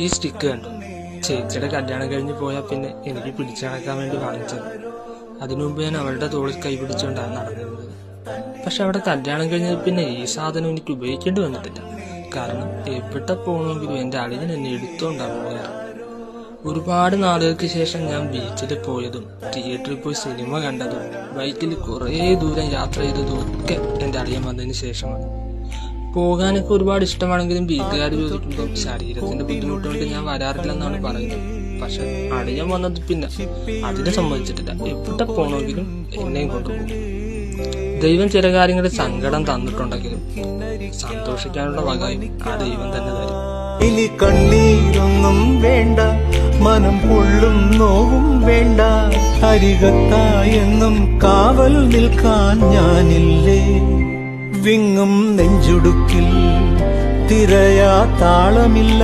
ഈ സ്റ്റിക്ക് കണ്ടു. ചേച്ചിയുടെ കല്യാണം കഴിഞ്ഞ് പോയാൽ പിന്നെ എനിക്ക് പിടിച്ചു നടക്കാൻ വേണ്ടി വാങ്ങിച്ചത്. അതിനു മുമ്പ് ഞാൻ അവളുടെ തോളിൽ കൈ പിടിച്ചുകൊണ്ടാണ് നടന്നിരുന്നത്. പക്ഷെ അവിടെ കല്യാണം കഴിഞ്ഞത് പിന്നെ ഈ സാധനം എനിക്ക് ഉപയോഗിക്കേണ്ടി വന്നിട്ടില്ല. കാരണം എവിടെ പോകണമെങ്കിലും എൻ്റെ അളിയൻ എന്നെ എടുത്തോണ്ടാണ് പോയത്. ഒരുപാട് നാളുകൾക്ക് ശേഷം ഞാൻ ബീച്ചിൽ പോയതും തിയേറ്ററിൽ പോയി സിനിമ കണ്ടതും ബൈക്കിൽ കുറേ ദൂരം യാത്ര ചെയ്തതും ഒക്കെ എൻ്റെ അളിയൻ വന്നതിന് ശേഷമാണ്. പോകാനൊക്കെ ഒരുപാട് ഇഷ്ടമാണെങ്കിലും വീട്ടുകാർ ചോദിക്കുമ്പോൾ ശരീരത്തിന്റെ ബുദ്ധിമുട്ടുകൊണ്ട് ഞാൻ വരാറില്ലെന്നാണ് പറയുന്നത്. പക്ഷെ അളിയൻ വന്നത് പിന്നെ അതിനെ സംബന്ധിച്ചിട്ടില്ല. എവിടെ പോകണമെങ്കിലും എന്നെയും കൊണ്ടുപോകും. ദൈവം ചില കാര്യങ്ങളിൽ സങ്കടം തന്നിട്ടുണ്ടെങ്കിലും സന്തോഷിക്കാനുള്ള വകയും ആ ദൈവം തന്നെ തരും. ഇനി കണ്ണീരൊന്നും വേണ്ട, മനം പൊള്ളും നോവും വേണ്ട, അരികത്തായെന്നും കാവൽ നിൽക്കാൻ ഞാനില്ലേ. വിങ്ങും നെഞ്ചുടുക്കിൽ തിരയാ താളമില്ല.